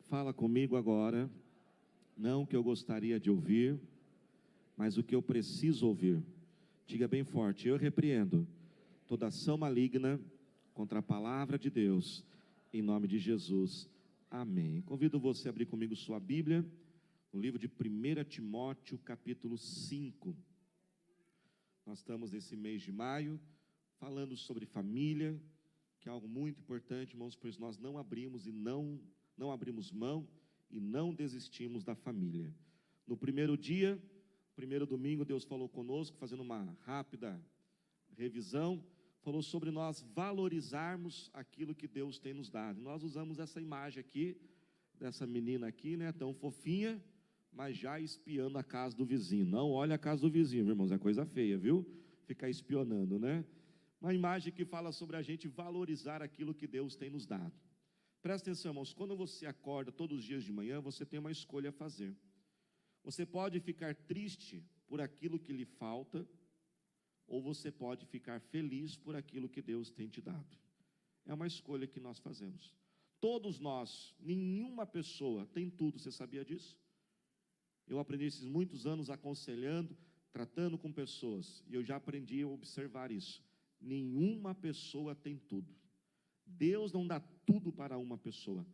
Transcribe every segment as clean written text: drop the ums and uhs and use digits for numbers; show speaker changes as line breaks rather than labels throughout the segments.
Fala comigo agora, não o que eu gostaria de ouvir, mas o que eu preciso ouvir. Diga bem forte: eu repreendo toda ação maligna contra a palavra de Deus, em nome de Jesus, amém. Convido você a abrir comigo sua Bíblia, no livro de 1 Timóteo, capítulo 5. Nós estamos nesse mês de maio, falando sobre família, que é algo muito importante, irmãos, pois nós não abrimos mão e não desistimos da família. No primeiro dia, primeiro domingo, Deus falou conosco, fazendo uma rápida revisão, falou sobre nós valorizarmos aquilo que Deus tem nos dado. Nós usamos essa imagem aqui, dessa menina aqui, né, tão fofinha, mas já espiando a casa do vizinho. Não olha a casa do vizinho, irmãos, é coisa feia, viu? Ficar espionando, né? Uma imagem que fala sobre a gente valorizar aquilo que Deus tem nos dado. Presta atenção, irmãos, quando você acorda todos os dias de manhã, você tem uma escolha a fazer. Você pode ficar triste por aquilo que lhe falta, ou você pode ficar feliz por aquilo que Deus tem te dado. É uma escolha que nós fazemos. Todos nós, nenhuma pessoa tem tudo, você sabia disso? Eu aprendi esses muitos anos aconselhando, tratando com pessoas, e eu já aprendi a observar isso. Nenhuma pessoa tem tudo. Deus não dá tudo para uma pessoa.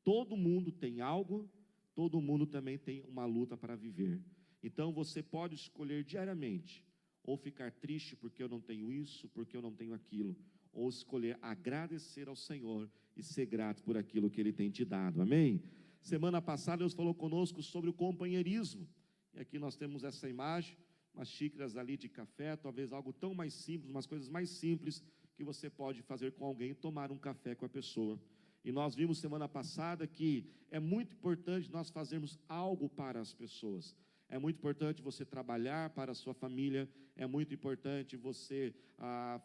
Todo mundo tem algo, todo mundo também tem uma luta para viver. Então você pode escolher diariamente, ou ficar triste porque eu não tenho isso, porque eu não tenho aquilo, ou escolher agradecer ao Senhor e ser grato por aquilo que Ele tem te dado, amém? Semana passada Deus falou conosco sobre o companheirismo, e aqui nós temos essa imagem, umas xícaras ali de café, talvez algo tão mais simples, umas coisas mais simples, que você pode fazer com alguém, tomar um café com a pessoa. E nós vimos semana passada que é muito importante nós fazermos algo para as pessoas. É muito importante você trabalhar para a sua família, é muito importante você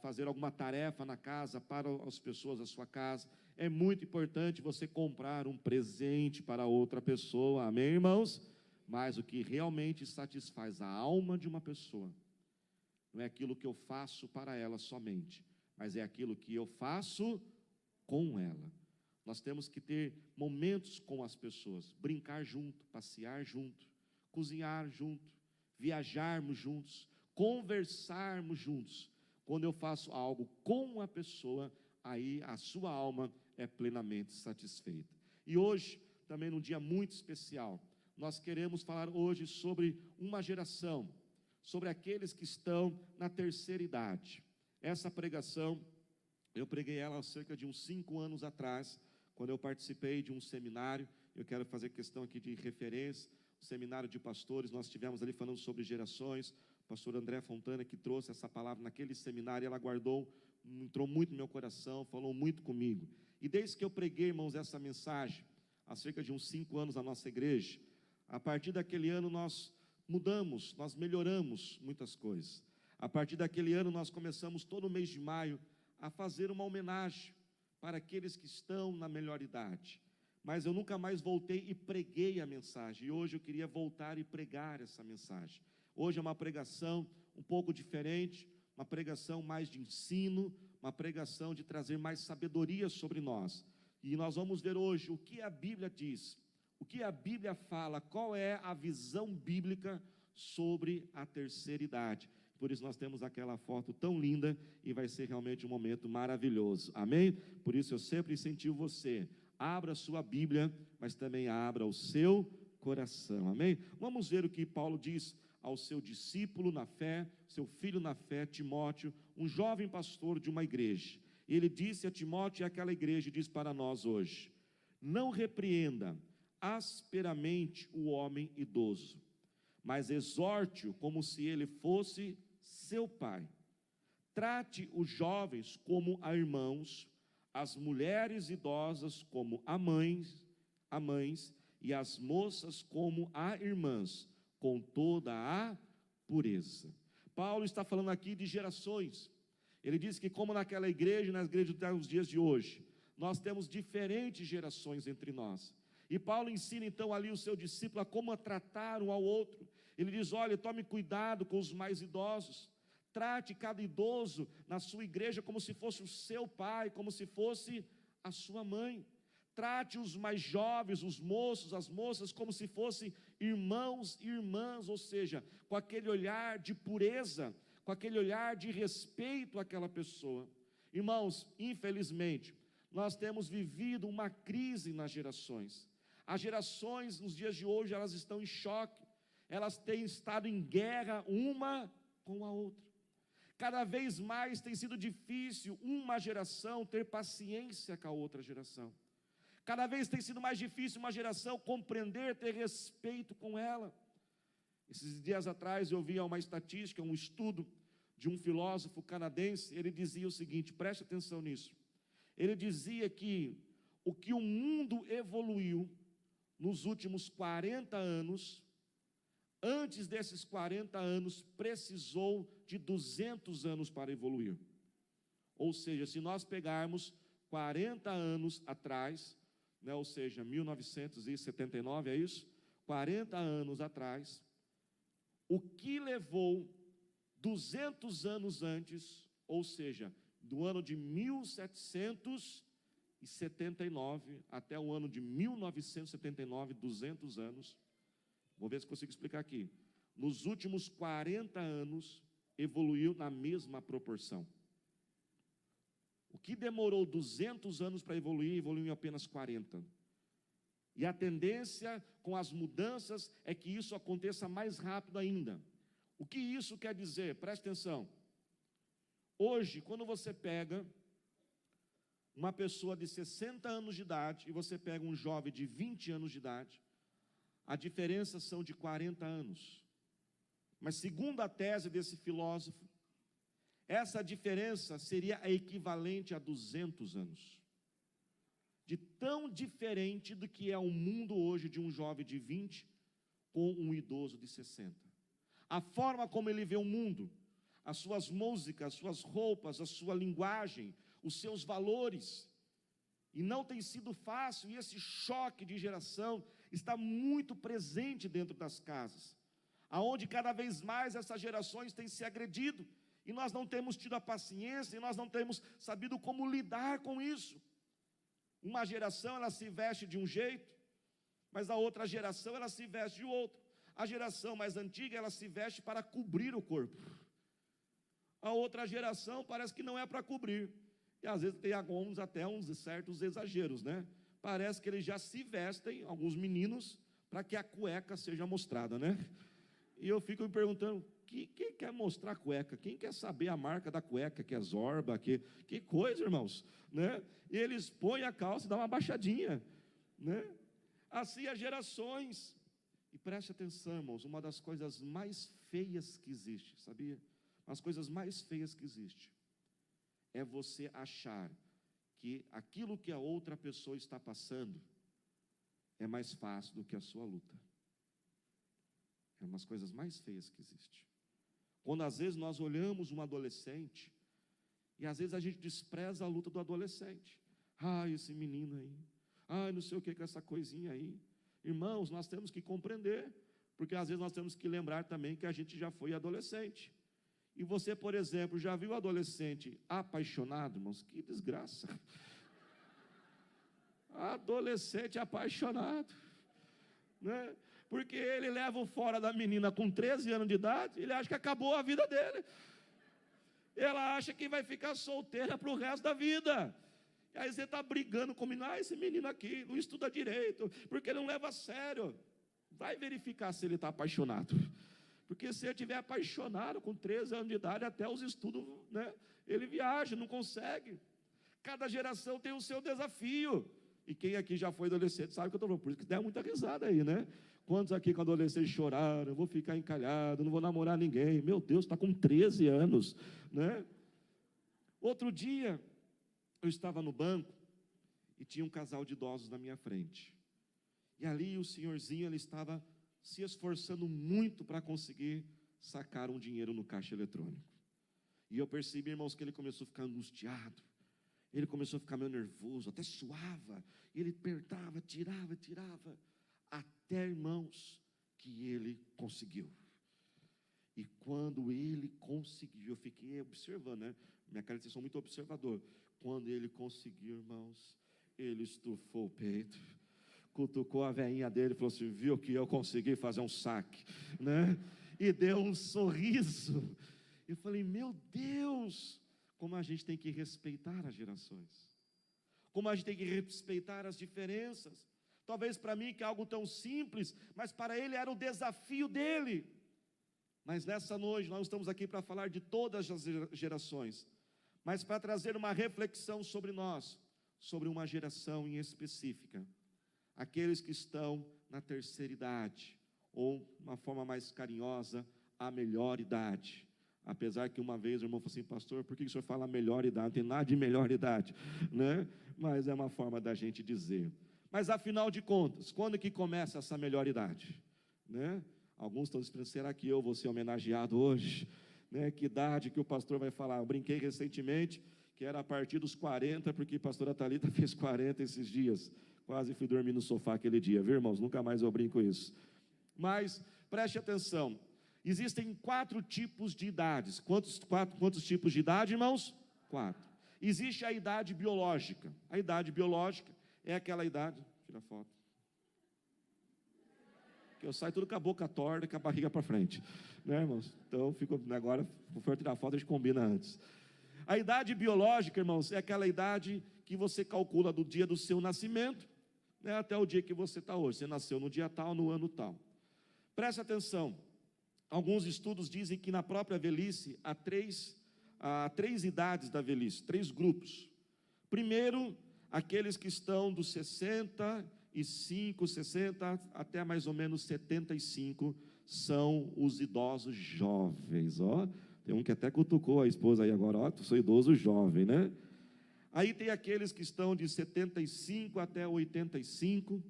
fazer alguma tarefa na casa para as pessoas da sua casa, é muito importante você comprar um presente para outra pessoa, amém, irmãos? Mas o que realmente satisfaz a alma de uma pessoa, não é aquilo que eu faço para ela somente, mas é aquilo que eu faço com ela. Nós temos que ter momentos com as pessoas, brincar junto, passear junto, cozinhar junto, viajarmos juntos, conversarmos juntos. Quando eu faço algo com a pessoa, aí a sua alma é plenamente satisfeita. E hoje, também num dia muito especial, nós queremos falar hoje sobre uma geração, sobre aqueles que estão na terceira idade. Essa pregação, eu preguei ela há cerca de uns 5 anos atrás, quando eu participei de um seminário. Eu quero fazer questão aqui de referência, o seminário de pastores, nós estivemos ali falando sobre gerações, o pastor André Fontana que trouxe essa palavra naquele seminário, ela guardou, entrou muito no meu coração, falou muito comigo. E desde que eu preguei, irmãos, essa mensagem, há cerca de uns 5 anos na nossa igreja, a partir daquele ano nós mudamos, nós melhoramos muitas coisas. A partir daquele ano nós começamos todo mês de maio a fazer uma homenagem para aqueles que estão na melhor idade. Mas eu nunca mais voltei e preguei a mensagem, e hoje eu queria voltar e pregar essa mensagem. Hoje é uma pregação um pouco diferente, uma pregação mais de ensino, uma pregação de trazer mais sabedoria sobre nós. E nós vamos ver hoje o que a Bíblia diz, o que a Bíblia fala, qual é a visão bíblica sobre a terceira idade. Por isso nós temos aquela foto tão linda e vai ser realmente um momento maravilhoso, amém? Por isso eu sempre incentivo você, abra a sua Bíblia, mas também abra o seu coração, amém? Vamos ver o que Paulo diz ao seu discípulo na fé, seu filho na fé, Timóteo, um jovem pastor de uma igreja. Ele disse a Timóteo e aquela igreja diz para nós hoje: não repreenda asperamente o homem idoso, mas exorte-o como se ele fosse seu pai. Trate os jovens como a irmãos, as mulheres idosas como a mães, e as moças como a irmãs, com toda a pureza. Paulo está falando aqui de gerações. Ele diz que como naquela igreja, nas igrejas dos dias de hoje, nós temos diferentes gerações entre nós. E Paulo ensina então ali o seu discípulo a como tratar um ao outro. Ele diz: olha, tome cuidado com os mais idosos, trate cada idoso na sua igreja como se fosse o seu pai, como se fosse a sua mãe. Trate os mais jovens, os moços, as moças, como se fossem irmãos e irmãs, ou seja, com aquele olhar de pureza, com aquele olhar de respeito àquela pessoa. Irmãos, infelizmente, nós temos vivido uma crise nas gerações. As gerações, nos dias de hoje, elas estão em choque, elas têm estado em guerra uma com a outra. Cada vez mais tem sido difícil uma geração ter paciência com a outra geração. Cada vez tem sido mais difícil uma geração compreender, ter respeito com ela. Esses dias atrás eu vi uma estatística, um estudo de um filósofo canadense. Ele dizia o seguinte, preste atenção nisso. Ele dizia que o que o mundo evoluiu nos últimos 40 anos, antes desses 40 anos, precisou de 200 anos para evoluir. Ou seja, se nós pegarmos 40 anos atrás, ou seja, 1979, é isso? 40 anos atrás, o que levou 200 anos antes, ou seja, do ano de 1779 até o ano de 1979, 200 anos, vou ver se consigo explicar aqui. Nos últimos 40 anos, evoluiu na mesma proporção. O que demorou 200 anos para evoluir, evoluiu em apenas 40. E a tendência com as mudanças é que isso aconteça mais rápido ainda. O que isso quer dizer? Preste atenção. Hoje, quando você pega uma pessoa de 60 anos de idade e você pega um jovem de 20 anos de idade, a diferença são de 40 anos. Mas segundo a tese desse filósofo, essa diferença seria a equivalente a 200 anos. De tão diferente do que é o mundo hoje de um jovem de 20 com um idoso de 60. A forma como ele vê o mundo, as suas músicas, as suas roupas, a sua linguagem, os seus valores. E não tem sido fácil, e esse choque de geração está muito presente dentro das casas, aonde cada vez mais essas gerações têm se agredido, e nós não temos tido a paciência, e nós não temos sabido como lidar com isso. Uma geração, ela se veste de um jeito, mas a outra geração, ela se veste de outro. A geração mais antiga, ela se veste para cobrir o corpo. A outra geração parece que não é para cobrir. E às vezes tem alguns até uns certos exageros, né? Parece que eles já se vestem, alguns meninos, para que a cueca seja mostrada, né? E eu fico me perguntando, quem quer mostrar a cueca? Quem quer saber a marca da cueca, que é Zorba, que coisa, irmãos, né? E eles põem a calça e dão uma baixadinha, né? Assim as gerações. E preste atenção, irmãos, uma das coisas mais feias que existe, sabia? As coisas mais feias que existe é você achar que aquilo que a outra pessoa está passando é mais fácil do que a sua luta. É uma das coisas mais feias que existe. Quando às vezes nós olhamos um adolescente e às vezes a gente despreza a luta do adolescente. Esse menino aí. Não sei o que com essa coisinha aí. Irmãos, nós temos que compreender, porque às vezes nós temos que lembrar também que a gente já foi adolescente. E você, por exemplo, já viu adolescente apaixonado, irmãos? Que desgraça. Adolescente apaixonado, né? Porque ele leva o fora da menina com 13 anos de idade, ele acha que acabou a vida dele. Ela acha que vai ficar solteira para o resto da vida. E aí você está brigando com o menino, esse menino aqui não estuda direito, porque ele não leva a sério. Vai verificar se ele está apaixonado. Porque se ele estiver apaixonado com 13 anos de idade, até os estudos, né, ele viaja, não consegue. Cada geração tem o seu desafio. E quem aqui já foi adolescente sabe o que eu estou falando. Por isso que dá muita risada aí, né? Quantos aqui com adolescentes choraram, eu vou ficar encalhado, não vou namorar ninguém. Meu Deus, está com 13 anos, né? Outro dia, eu estava no banco e tinha um casal de idosos na minha frente. E ali o senhorzinho, ele estava se esforçando muito para conseguir sacar um dinheiro no caixa eletrônico. E eu percebi, irmãos, que ele começou a ficar angustiado. Ele começou a ficar meio nervoso, até suava. Ele apertava, tirava. Até, irmãos, que ele conseguiu. E quando ele conseguiu, eu fiquei observando, né? Minha cara, vocês são muito observador. Quando ele conseguiu, irmãos, Ele estufou o peito, cutucou a veinha dele e falou assim: viu que eu consegui fazer um saque, né? E deu um sorriso. Eu falei: meu Deus, como a gente tem que respeitar as gerações, como a gente tem que respeitar as diferenças. Talvez para mim que é algo tão simples, mas para ele era o desafio dele. Mas nessa noite nós estamos aqui para falar de todas as gerações, mas para trazer uma reflexão sobre nós, sobre uma geração em específica, aqueles que estão na terceira idade, ou uma forma mais carinhosa, a melhor idade. Apesar que uma vez o irmão falou assim: pastor, por que o senhor fala melhor idade? Não tem nada de melhor idade, né? Mas é uma forma da gente dizer. Mas afinal de contas, quando que começa essa melhor idade, né? Alguns estão esperando: será que eu vou ser homenageado hoje, né? Que idade que o pastor vai falar? Eu brinquei recentemente que era a partir dos 40, porque a pastora Thalita fez 40 esses dias. Quase fui dormir no sofá aquele dia, viu, irmãos? Nunca mais eu brinco isso. Mas preste atenção, existem 4 tipos de idades. Quantos tipos de idade, irmãos? 4. Existe a idade biológica. A idade biológica é aquela idade, tira a foto, que eu saio tudo com a boca torta e com a barriga para frente, né, irmãos? Então, agora, se for tirar a foto, a gente combina antes. A idade biológica, irmãos, é aquela idade que você calcula do dia do seu nascimento, né, até o dia que você está hoje. Você nasceu no dia tal, no ano tal. Preste atenção, alguns estudos dizem que na própria velhice há três idades da velhice, 3 grupos. Primeiro, aqueles que estão dos 65, 60 até mais ou menos 75, são os idosos jovens, ó. Tem um que até cutucou a esposa aí agora: ó, sou idoso jovem, né? Aí tem aqueles que estão de 75 até 85,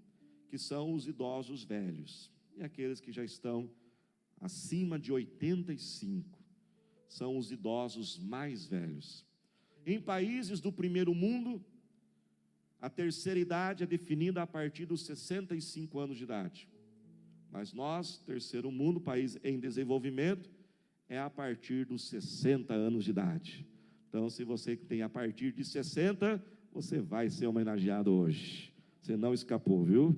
que são os idosos velhos. E aqueles que já estão acima de 85, são os idosos mais velhos. Em países do primeiro mundo, a terceira idade é definida a partir dos 65 anos de idade. Mas nós, terceiro mundo, país em desenvolvimento, é a partir dos 60 anos de idade. Então, se você tem a partir de 60, você vai ser homenageado hoje. Você não escapou, viu?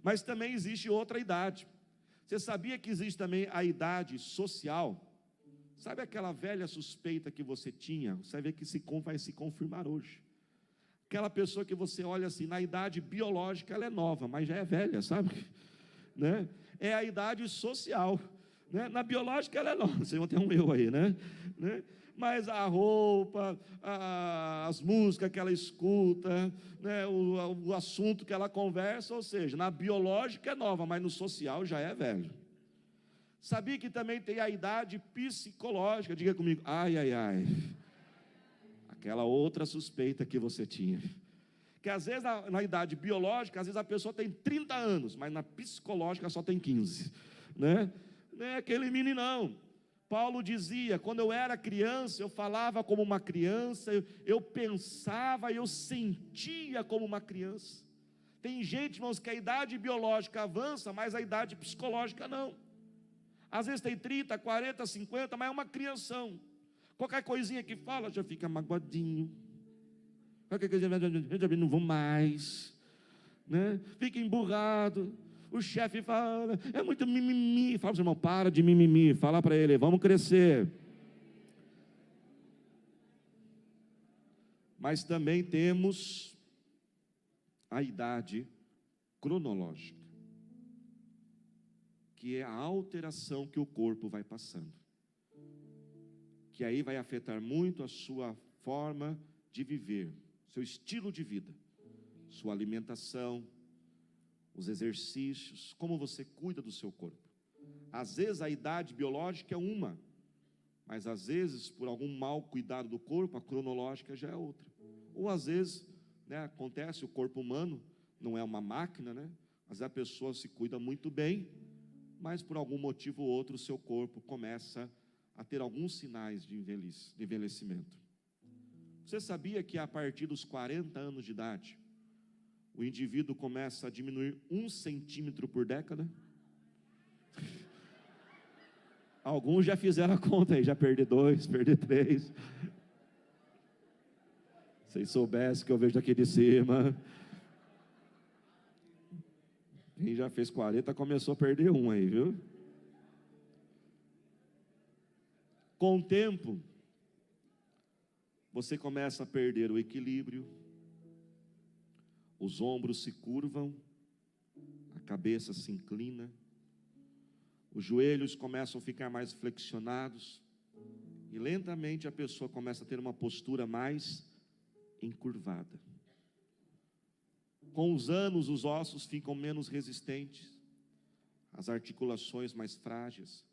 Mas também existe outra idade. Você sabia que existe também a idade social? Sabe aquela velha suspeita que você tinha? Você vê que vai se confirmar hoje. Aquela pessoa que você olha assim, na idade biológica ela é nova, mas já é velha, sabe? Né? É a idade social, né? Na biológica ela é nova, vocês vão ter um eu aí, né? Mas a roupa, as músicas que ela escuta, né? o assunto que ela conversa, ou seja, na biológica é nova, mas no social já é velho. Sabia que também tem a idade psicológica? Diga comigo: ai, ai, ai. Aquela outra suspeita que você tinha, que às vezes na idade biológica, às vezes a pessoa tem 30 anos, mas na psicológica só tem 15, né? Não é aquele meninão. Paulo dizia: quando eu era criança, eu falava como uma criança, eu pensava, eu sentia como uma criança. Tem gente, irmãos, que a idade biológica avança, mas a idade psicológica não. Às vezes tem 30, 40, 50, mas é uma crianção. Qualquer coisinha que fala, já fica magoadinho. Qualquer coisinha, não vou mais, né? Fica emburrado. O chefe fala: é muito mimimi. Fala para o irmão: para de mimimi. Fala para ele: vamos crescer. Mas também temos a idade cronológica, que é a alteração que o corpo vai passando, que aí vai afetar muito a sua forma de viver, seu estilo de vida, sua alimentação, os exercícios, como você cuida do seu corpo. Às vezes a idade biológica é uma, mas às vezes por algum mau cuidado do corpo, a cronológica já é outra. Ou às vezes, né, acontece, o corpo humano não é uma máquina, né? Às vezes a pessoa se cuida muito bem, mas por algum motivo ou outro o seu corpo começa a ter alguns sinais de envelhecimento. Você sabia que a partir dos 40 anos de idade, o indivíduo começa a diminuir 1 centímetro por década? Alguns já fizeram a conta aí, já perdi 2, perdi 3. Vocês soubessem que eu vejo aqui de cima. Quem já fez 40 começou a perder um aí, viu? Com o tempo, você começa a perder o equilíbrio, os ombros se curvam, a cabeça se inclina, os joelhos começam a ficar mais flexionados, e lentamente a pessoa começa a ter uma postura mais encurvada. Com os anos, os ossos ficam menos resistentes, as articulações mais frágeis,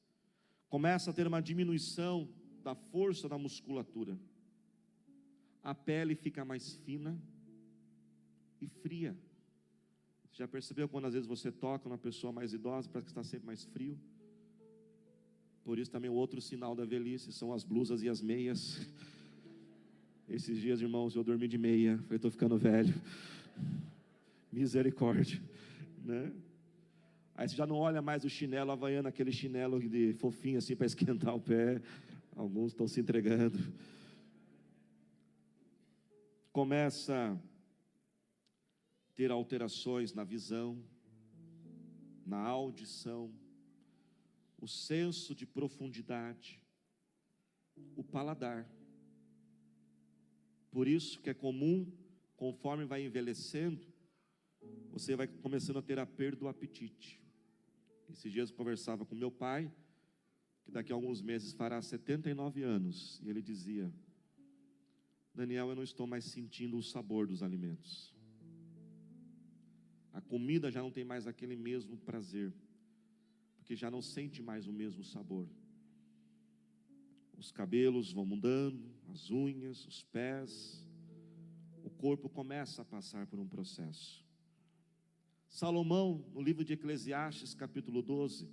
começa a ter uma diminuição da força da musculatura, a pele fica mais fina e fria. Você já percebeu quando às vezes você toca uma pessoa mais idosa, parece que está sempre mais frio? Por isso também o outro sinal da velhice são as blusas e as meias. Esses dias, irmãos, eu dormi de meia, falei, estou ficando velho. Misericórdia, né? Aí você já não olha mais o chinelo havaiano, aquele chinelo de fofinho assim para esquentar o pé. Alguns estão se entregando. Começa a ter alterações na visão, na audição, o senso de profundidade, o paladar. Por isso que é comum, conforme vai envelhecendo, você vai começando a ter a perda do apetite. Esses dias eu conversava com meu pai, que daqui a alguns meses fará 79 anos, e ele dizia: Daniel, eu não estou mais sentindo o sabor dos alimentos. A comida já não tem mais aquele mesmo prazer, porque já não sente mais o mesmo sabor. Os cabelos vão mudando, as unhas, os pés, o corpo começa a passar por um processo. Salomão, no livro de Eclesiastes, capítulo 12,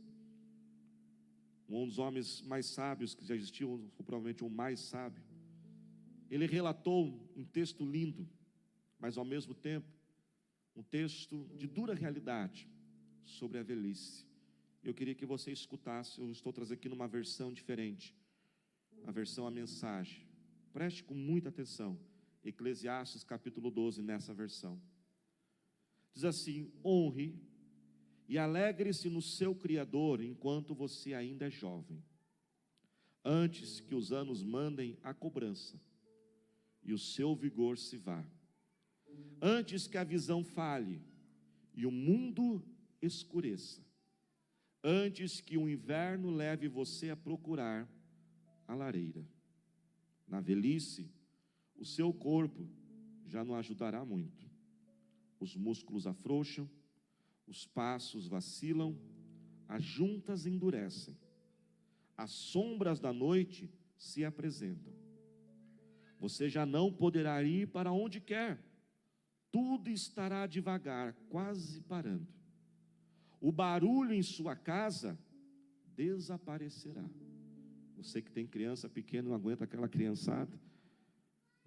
um dos homens mais sábios que já existiu, provavelmente o mais sábio, ele relatou um texto lindo, mas ao mesmo tempo, um texto de dura realidade sobre a velhice. Eu queria que você escutasse, eu estou trazendo aqui numa versão diferente, a versão A Mensagem. Preste com muita atenção, Eclesiastes capítulo 12, nessa versão. Diz assim: honre e alegre-se no seu Criador enquanto você ainda é jovem, antes que os anos mandem a cobrança e o seu vigor se vá, antes que a visão falhe e o mundo escureça, antes que o inverno leve você a procurar a lareira. Na velhice, o seu corpo já não ajudará muito. Os músculos afrouxam, os passos vacilam, as juntas endurecem, as sombras da noite se apresentam. Você já não poderá ir para onde quer, tudo estará devagar, quase parando. O barulho em sua casa desaparecerá. Você que tem criança pequena, não aguenta aquela criançada,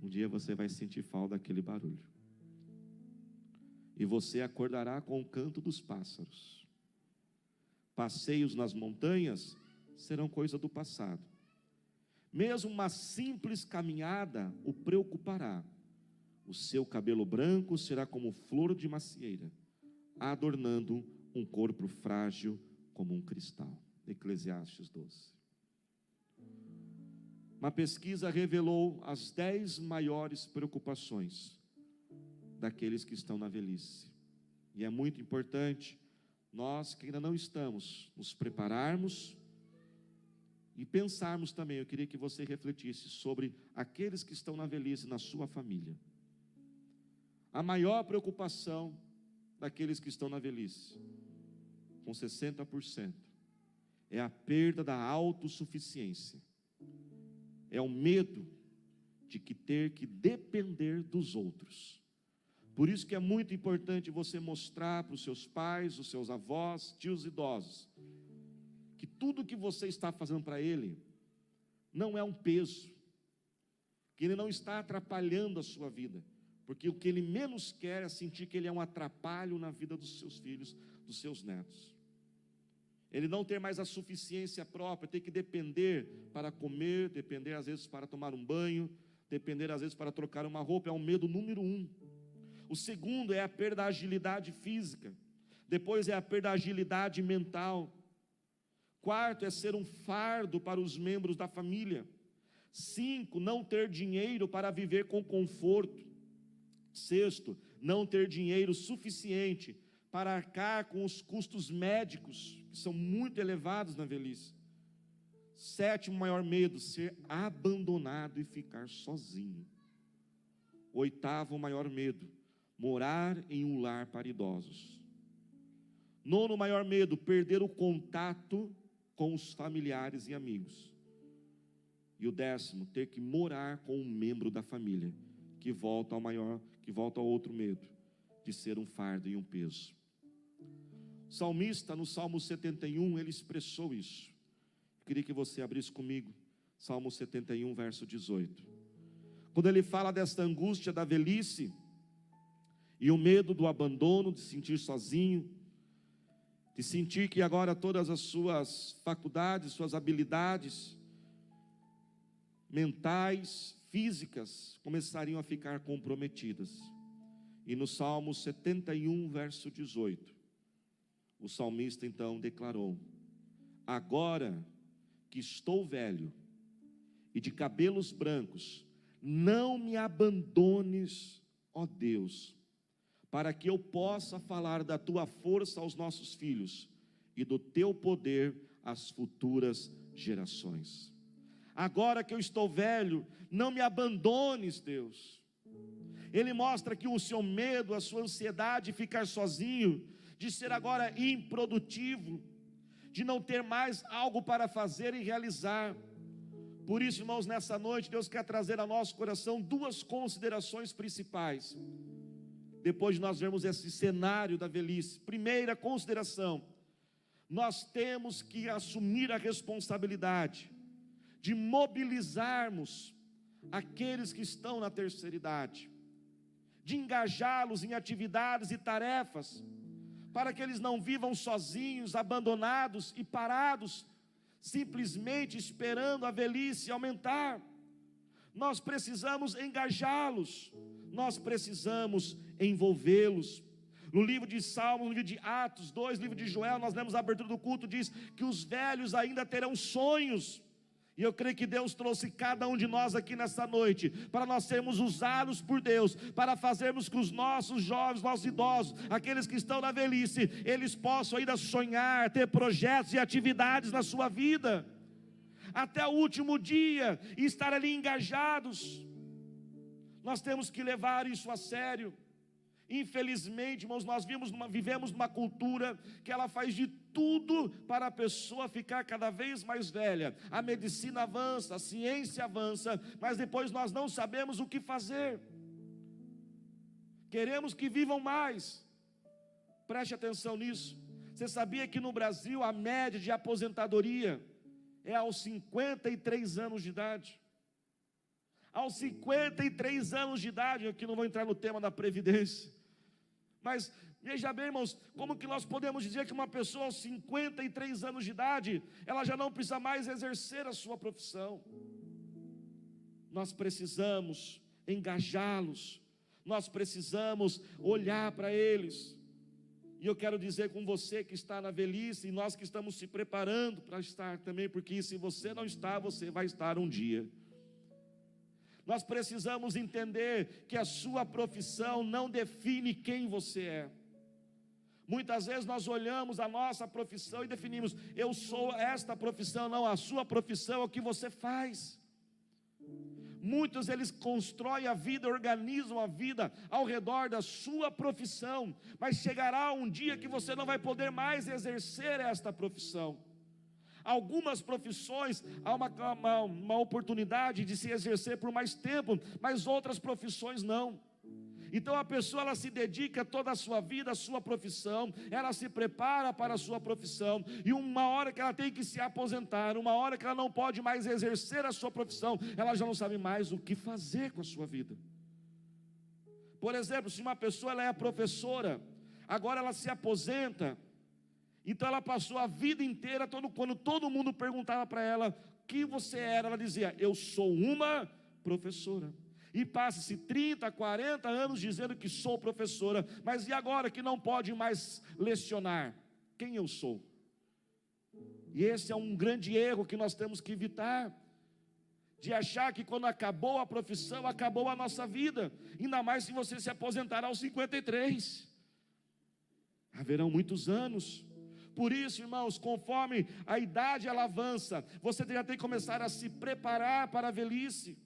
um dia você vai sentir falta daquele barulho. E você acordará com o canto dos pássaros. Passeios nas montanhas serão coisa do passado. Mesmo uma simples caminhada o preocupará. O seu cabelo branco será como flor de macieira, adornando um corpo frágil como um cristal. Eclesiastes 12. Uma pesquisa revelou as 10 maiores preocupações daqueles que estão na velhice. E é muito importante nós que ainda não estamos, nos prepararmos e pensarmos também. Eu queria que você refletisse sobre aqueles que estão na velhice na sua família. A maior preocupação daqueles que estão na velhice, com 60%, é a perda da autossuficiência. É o medo de que ter que depender dos outros. Por isso que é muito importante você mostrar para os seus pais, os seus avós, tios idosos, que tudo que você está fazendo para ele não é um peso, que ele não está atrapalhando a sua vida, porque o que ele menos quer é sentir que ele é um atrapalho na vida dos seus filhos, dos seus netos. Ele não ter mais a suficiência própria, ter que depender para comer, depender às vezes para tomar um banho, depender às vezes para trocar uma roupa, é o medo número 1. O segundo é a perda da agilidade física. Depois é a perda da agilidade mental. Quarto é ser um fardo para os membros da família. 5, não ter dinheiro para viver com conforto. Sexto, não ter dinheiro suficiente para arcar com os custos médicos, que são muito elevados na velhice. 7º maior medo, ser abandonado e ficar sozinho. 8º maior medo, morar em um lar para idosos. 9º maior medo, perder o contato com os familiares e amigos. E o 10º, ter que morar com um membro da família, que volta ao outro medo, de ser um fardo e um peso. O salmista, no Salmo 71, ele expressou isso. Eu queria que você abrisse comigo, Salmo 71, verso 18. Quando ele fala desta angústia da velhice, e o medo do abandono, de se sentir sozinho, de sentir que agora todas as suas faculdades, suas habilidades mentais, físicas, começariam a ficar comprometidas. E no Salmo 71, verso 18, o salmista então declarou: agora que estou velho e de cabelos brancos, não me abandones, ó Deus, para que eu possa falar da tua força aos nossos filhos e do teu poder às futuras gerações. Agora que eu estou velho, não me abandones, Deus. Ele mostra que o seu medo, a sua ansiedade de ficar sozinho, de ser agora improdutivo, de não ter mais algo para fazer e realizar. Por isso, irmãos, nessa noite, Deus quer trazer ao nosso coração 2 considerações principais. Depois de nós vermos esse cenário da velhice. Primeira consideração: nós temos que assumir a responsabilidade de mobilizarmos aqueles que estão na terceira idade, de engajá-los em atividades e tarefas, para que eles não vivam sozinhos, abandonados e parados, simplesmente esperando a velhice aumentar. Nós precisamos engajá-los, nós precisamos envolvê-los. No livro de Salmos, no livro de Atos 2, livro de Joel, nós lemos a abertura do culto, diz que os velhos ainda terão sonhos. E eu creio que Deus trouxe cada um de nós aqui nessa noite, para nós sermos usados por Deus, para fazermos que os nossos jovens, nossos idosos, aqueles que estão na velhice, eles possam ainda sonhar, ter projetos e atividades na sua vida, até o último dia, e estar ali engajados. Nós temos que levar isso a sério. Infelizmente, irmãos, nós vivemos numa cultura que ela faz de tudo para a pessoa ficar cada vez mais velha. A medicina avança, a ciência avança, mas depois nós não sabemos o que fazer. Queremos que vivam mais. Preste atenção nisso. Você sabia que no Brasil a média de aposentadoria é aos 53 anos de idade? Aos 53 anos de idade, aqui não vou entrar no tema da Previdência, mas veja bem, irmãos, como que nós podemos dizer que uma pessoa aos 53 anos de idade, ela já não precisa mais exercer a sua profissão? Nós precisamos engajá-los, nós precisamos olhar para eles. E eu quero dizer com você que está na velhice, e nós que estamos se preparando para estar também, porque se você não está, você vai estar um dia. Nós precisamos entender que a sua profissão não define quem você é. Muitas vezes nós olhamos a nossa profissão e definimos: eu sou esta profissão. Não, a sua profissão é o que você faz. Muitos eles constroem a vida, organizam a vida ao redor da sua profissão, mas chegará um dia que você não vai poder mais exercer esta profissão. Algumas profissões há uma oportunidade de se exercer por mais tempo, mas outras profissões não. Então a pessoa ela se dedica toda a sua vida à sua profissão, ela se prepara para a sua profissão, e uma hora que ela tem que se aposentar, uma hora que ela não pode mais exercer a sua profissão, ela já não sabe mais o que fazer com a sua vida. Por exemplo, se uma pessoa ela é professora, agora ela se aposenta, então ela passou a vida inteira, quando todo mundo perguntava para ela o que você era, ela dizia: eu sou uma professora. E passa-se 30, 40 anos dizendo que sou professora, mas e agora que não pode mais lecionar? Quem eu sou? E esse é um grande erro que nós temos que evitar, de achar que quando acabou a profissão, acabou a nossa vida, ainda mais se você se aposentar aos 53, haverão muitos anos. Por isso, irmãos, conforme a idade ela avança, você já tem que começar a se preparar para a velhice,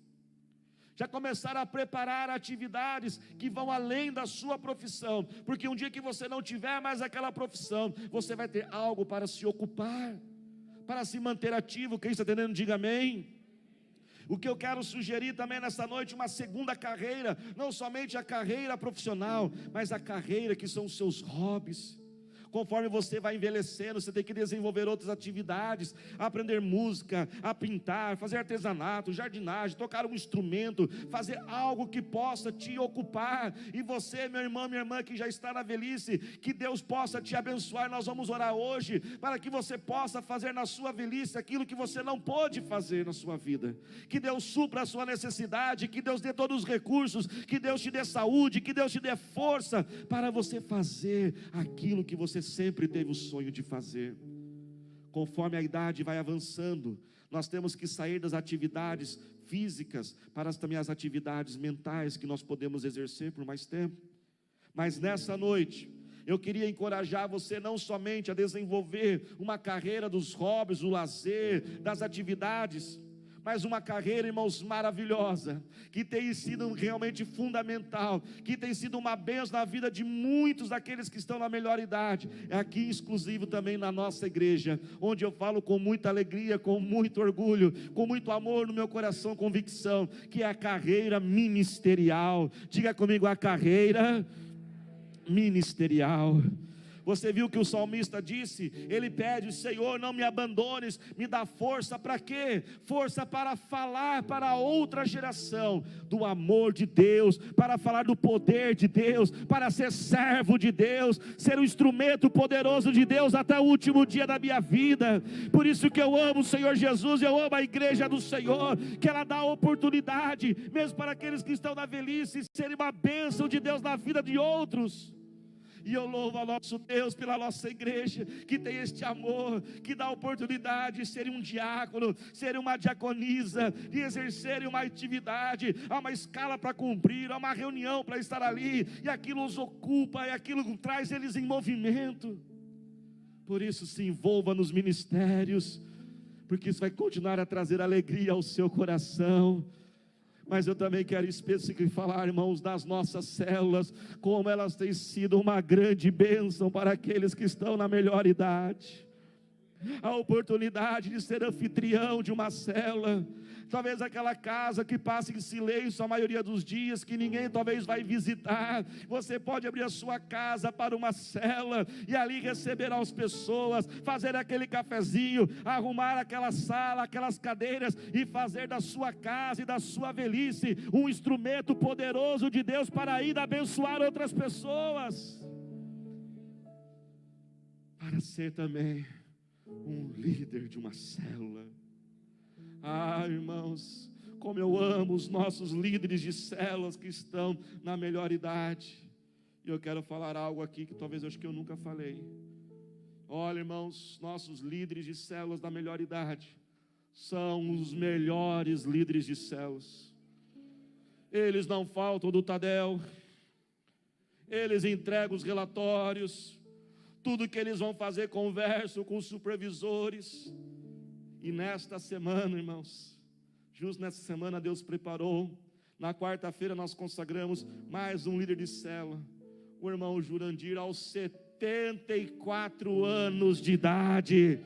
já começar a preparar atividades que vão além da sua profissão, porque um dia que você não tiver mais aquela profissão, você vai ter algo para se ocupar, para se manter ativo. Quem está entendendo, diga amém. O que eu quero sugerir também nessa noite, uma segunda carreira, não somente a carreira profissional, mas a carreira que são os seus hobbies. Conforme você vai envelhecendo, você tem que desenvolver outras atividades, aprender música, a pintar, fazer artesanato, jardinagem, tocar um instrumento, fazer algo que possa te ocupar. E você, meu irmão, minha irmã, que já está na velhice, que Deus possa te abençoar. Nós vamos orar hoje, para que você possa fazer na sua velhice aquilo que você não pôde fazer na sua vida. Que Deus supra a sua necessidade, que Deus dê todos os recursos, que Deus te dê saúde, que Deus te dê força, para você fazer aquilo que você sempre teve o sonho de fazer. Conforme a idade vai avançando, nós temos que sair das atividades físicas para também as atividades mentais que nós podemos exercer por mais tempo. Mas nessa noite, eu queria encorajar você não somente a desenvolver uma carreira dos hobbies, do lazer, das atividades, mas uma carreira, irmãos, maravilhosa, que tem sido realmente fundamental, que tem sido uma bênção na vida de muitos daqueles que estão na melhor idade, é aqui exclusivo também na nossa igreja, onde eu falo com muita alegria, com muito orgulho, com muito amor no meu coração, convicção, que é a carreira ministerial. Diga comigo, a carreira ministerial. Você viu que o salmista disse? Ele pede: Senhor, não me abandones, me dá força. Para quê? Força para falar para outra geração do amor de Deus, para falar do poder de Deus, para ser servo de Deus, ser um instrumento poderoso de Deus até o último dia da minha vida. Por isso que eu amo o Senhor Jesus, eu amo a igreja do Senhor, que ela dá oportunidade, mesmo para aqueles que estão na velhice, serem uma bênção de Deus na vida de outros. E eu louvo ao nosso Deus pela nossa igreja, que tem este amor, que dá oportunidade de ser um diácono, ser uma diaconisa, de exercerem uma atividade, há uma escala para cumprir, há uma reunião para estar ali, e aquilo os ocupa, e aquilo traz eles em movimento. Por isso, se envolva nos ministérios, porque isso vai continuar a trazer alegria ao seu coração. Mas eu também quero especificar, falar, irmãos, das nossas células, como elas têm sido uma grande bênção para aqueles que estão na melhor idade. A oportunidade de ser anfitrião de uma célula, talvez aquela casa que passa em silêncio a maioria dos dias, que ninguém talvez vai visitar, você pode abrir a sua casa para uma célula, e ali receber as pessoas, fazer aquele cafezinho, arrumar aquela sala, aquelas cadeiras, e fazer da sua casa e da sua velhice um instrumento poderoso de Deus para ir abençoar outras pessoas, para ser também um líder de uma célula. Ah, irmãos, como eu amo os nossos líderes de células que estão na melhor idade. E eu quero falar algo aqui que talvez eu acho que eu nunca falei. Olha, irmãos, nossos líderes de células da melhor idade são os melhores líderes de células. Eles não faltam do Tadel, eles entregam os relatórios, tudo que eles vão fazer, conversam com os supervisores. E nesta semana, irmãos, justo nessa semana Deus preparou, na quarta-feira nós consagramos mais um líder de célula, o irmão Jurandir, aos 74 anos de idade.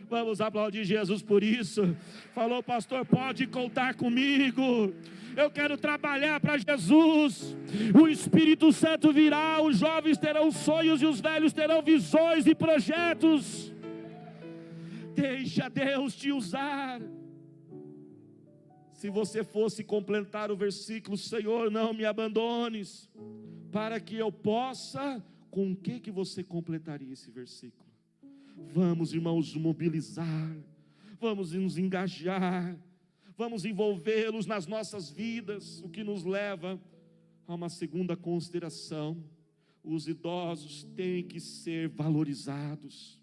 Vamos aplaudir Jesus por isso. Falou: pastor, pode contar comigo, eu quero trabalhar para Jesus. O Espírito Santo virá, os jovens terão sonhos e os velhos terão visões e projetos. Deixa Deus te usar. Se você fosse completar o versículo: Senhor, não me abandones, para que eu possa, com o que você completaria esse versículo? Vamos, irmãos, mobilizar, vamos nos engajar, vamos envolvê-los nas nossas vidas, o que nos leva a uma segunda consideração: os idosos têm que ser valorizados.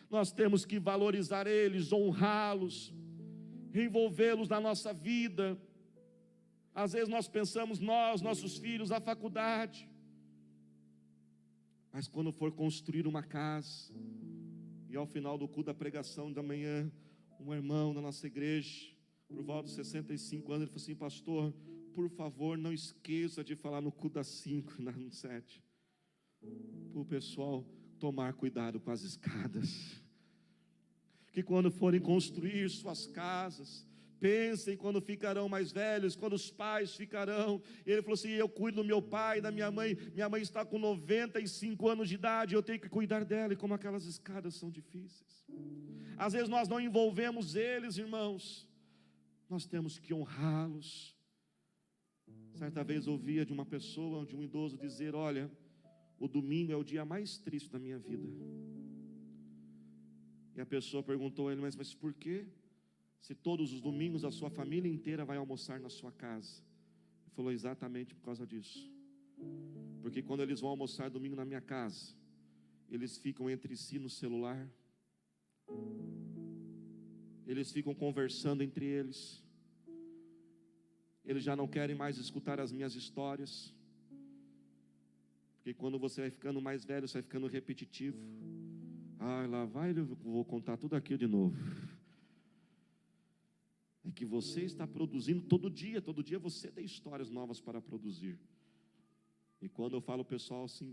Nós temos que valorizar eles, honrá-los, envolvê-los na nossa vida. Às vezes nós pensamos, nossos filhos, a faculdade, mas quando for construir uma casa, e ao final do culto da pregação da manhã, um irmão da nossa igreja, por volta dos 65 anos, ele falou assim: pastor, por favor, não esqueça de falar no culto das 5, no 7, para o pessoal tomar cuidado com as escadas, que quando forem construir suas casas, pensem quando ficarão mais velhos, quando os pais ficarão. Ele falou assim: eu cuido do meu pai, da minha mãe está com 95 anos de idade, eu tenho que cuidar dela, e como aquelas escadas são difíceis. Às vezes nós não envolvemos eles, irmãos, nós temos que honrá-los. Certa vez ouvia de uma pessoa, de um idoso dizer: olha, o domingo é o dia mais triste da minha vida. E a pessoa perguntou a ele: mas por quê? Se todos os domingos a sua família inteira vai almoçar na sua casa. Ele falou: exatamente por causa disso. Porque quando eles vão almoçar domingo na minha casa, eles ficam entre si no celular, eles ficam conversando entre eles, eles já não querem mais escutar as minhas histórias, porque quando você vai ficando mais velho, você vai ficando repetitivo. Lá vai, eu vou contar tudo aquilo de novo. É que você está produzindo todo dia você tem histórias novas para produzir. E quando eu falo ao pessoal assim,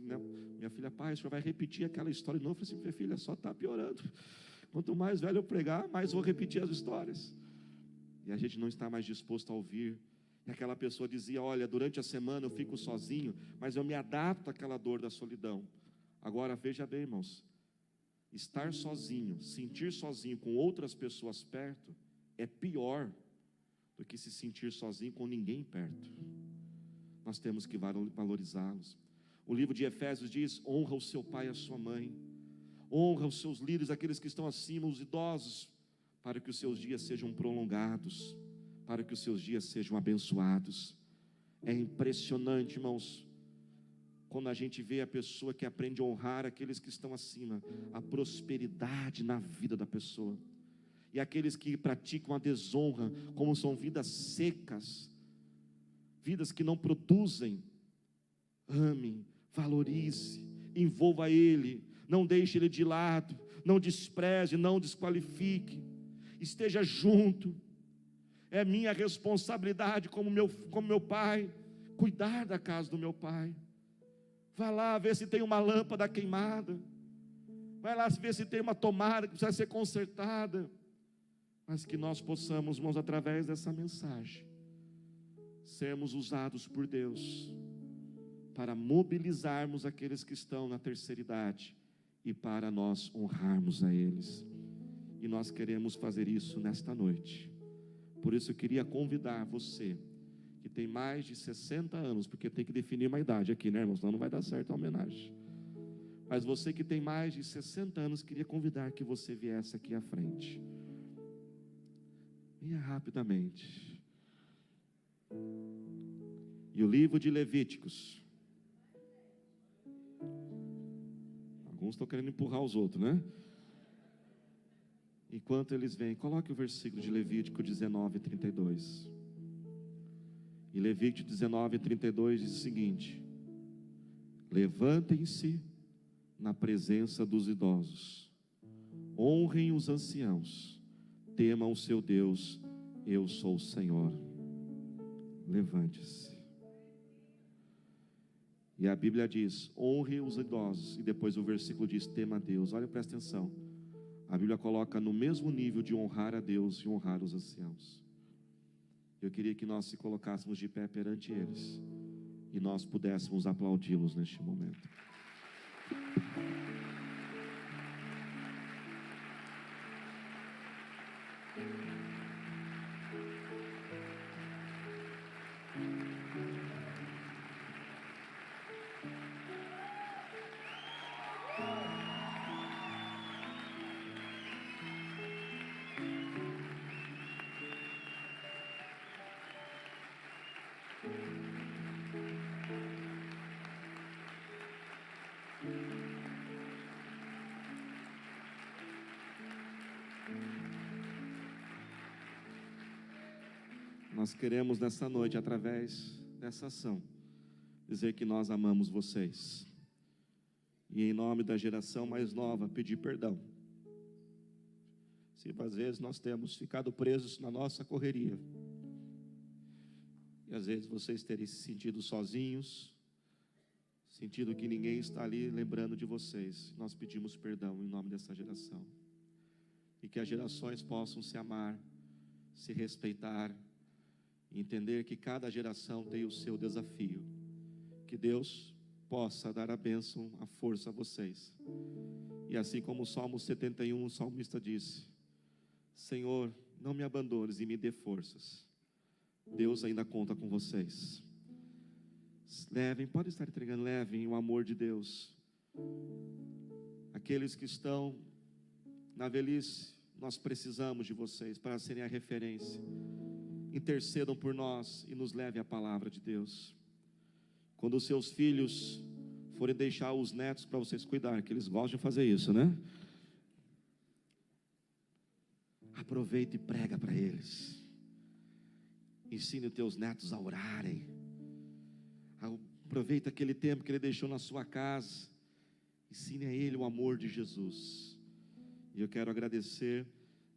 minha filha: pai, o senhor vai repetir aquela história de novo? Eu falei assim: minha filha, só está piorando. Quanto mais velho eu pregar, mais vou repetir as histórias. E a gente não está mais disposto a ouvir. E aquela pessoa dizia: olha, durante a semana eu fico sozinho, mas eu me adapto àquela dor da solidão. Agora veja bem, irmãos, estar sozinho, sentir sozinho com outras pessoas perto, é pior do que se sentir sozinho com ninguém perto. Nós temos que valorizá-los. O livro de Efésios diz: honra o seu pai e a sua mãe, honra os seus líderes, aqueles que estão acima, os idosos, para que os seus dias sejam prolongados, para que os seus dias sejam abençoados. É impressionante, irmãos, quando a gente vê a pessoa que aprende a honrar aqueles que estão acima, a prosperidade na vida da pessoa. E aqueles que praticam a desonra, como são vidas secas, vidas que não produzem. Ame, valorize, envolva ele, não deixe ele de lado, não despreze, não desqualifique, esteja junto. É minha responsabilidade como meu pai, cuidar da casa do meu pai. Vá lá ver se tem uma lâmpada queimada, vai lá ver se tem uma tomada que precisa ser consertada. Mas que nós possamos, irmãos, através dessa mensagem, sermos usados por Deus para mobilizarmos aqueles que estão na terceira idade e para nós honrarmos a eles. E nós queremos fazer isso nesta noite. Por isso eu queria convidar você que tem mais de 60 anos, porque tem que definir uma idade aqui, né, irmãos? Senão não vai dar certo a homenagem. Mas você que tem mais de 60 anos, queria convidar que você viesse aqui à frente. Venha rapidamente. E o livro de Levíticos. Alguns estão querendo empurrar os outros, né? Enquanto eles vêm, coloque o versículo de Levítico 19:32. E Levítico 19:32 diz o seguinte: levantem-se na presença dos idosos, honrem os anciãos, temam o seu Deus, eu sou o Senhor. Levante-se. E a Bíblia diz: honre os idosos, e depois o versículo diz: tema a Deus. Olha, presta atenção, a Bíblia coloca no mesmo nível de honrar a Deus e honrar os anciãos. Eu queria que nós se colocássemos de pé perante eles e nós pudéssemos aplaudi-los neste momento. Nós queremos nessa noite, através dessa ação, dizer que nós amamos vocês. E em nome da geração mais nova, pedir perdão. Se às vezes nós temos ficado presos na nossa correria. E às vezes vocês terem se sentido sozinhos, sentido que ninguém está ali lembrando de vocês. Nós pedimos perdão em nome dessa geração. E que as gerações possam se amar, se respeitar, e entender que cada geração tem o seu desafio. Que Deus possa dar a bênção, a força a vocês. E assim como o Salmo 71, o salmista disse: Senhor, não me abandones e me dê forças. Deus ainda conta com vocês. Levem, pode estar entregando, levem o amor de Deus. Aqueles que estão na velhice, nós precisamos de vocês para serem a referência. Intercedam por nós e nos levem a palavra de Deus. Quando os seus filhos forem deixar os netos para vocês cuidar, que eles gostam de fazer isso, né? Aproveita e prega para eles. Ensine os teus netos a orarem. Aproveita aquele tempo que ele deixou na sua casa. Ensine a ele o amor de Jesus. E eu quero agradecer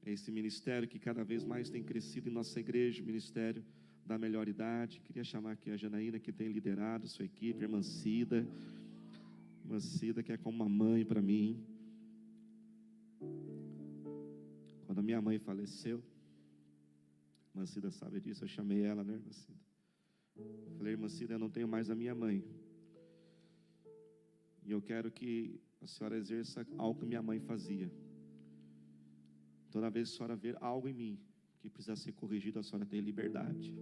a esse ministério que cada vez mais tem crescido em nossa igreja, o Ministério da Melhor Idade. Queria chamar aqui a Janaína, que tem liderado sua equipe, a irmã Cida. Irmã Cida, que é como uma mãe para mim. Quando a minha mãe faleceu, a irmã Cida sabe disso, eu chamei ela, né, irmã Cida? Falei: irmã Cida, eu não tenho mais a minha mãe. E eu quero que a senhora exerça algo que minha mãe fazia. Toda vez que a senhora ver algo em mim que precisa ser corrigido, a senhora tem liberdade.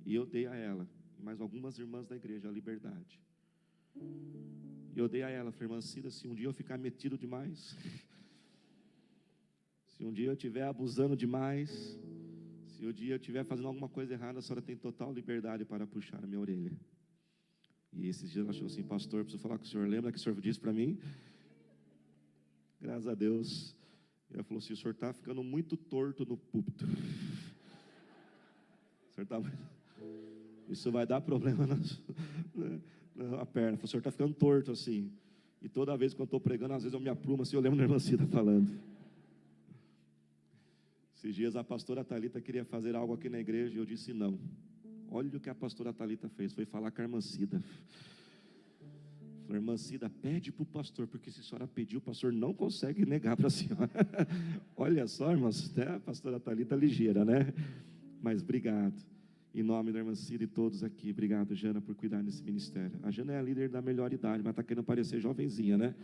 E eu dei a ela, e mais algumas irmãs da igreja, a liberdade. E eu dei a ela, falei: irmã Cida, se um dia eu ficar metido demais, se um dia eu estiver abusando demais, se um dia eu estiver fazendo alguma coisa errada, a senhora tem total liberdade para puxar a minha orelha. E esses dias ela achou assim: pastor, preciso falar com o senhor, lembra que o senhor disse para mim? Graças a Deus. Ela falou assim: o senhor está ficando muito torto no púlpito. O senhor está... Isso vai dar problema na perna. O senhor está ficando torto assim. E toda vez que eu estou pregando, às vezes eu me aprumo assim, eu lembro da irmã Cida falando. Esses dias a pastora Thalita queria fazer algo aqui na igreja e eu disse não. Olha o que a pastora Thalita fez, foi falar com a irmã Cida. Falei: irmã Cida, pede para o pastor, porque se a senhora pedir, o pastor não consegue negar para a senhora. Olha só, irmãos, né? A pastora Thalita ligeira, né? Mas obrigado. Em nome da irmã Cida e todos aqui, obrigado, Jana, por cuidar desse ministério. A Jana é a líder da melhor idade, mas está querendo parecer jovenzinha, né?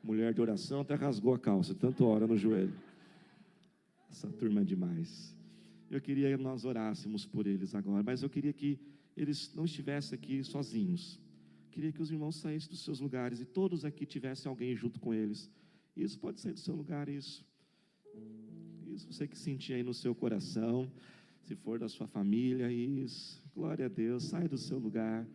Mulher de oração, até rasgou a calça, tanto ora no joelho. Essa turma é demais. Eu queria que nós orássemos por eles agora, mas eu queria que eles não estivessem aqui sozinhos. Queria que os irmãos saíssem dos seus lugares e todos aqui tivessem alguém junto com eles. Isso pode sair do seu lugar, isso. Isso você que sentir aí no seu coração, se for da sua família, isso. Glória a Deus, sai do seu lugar.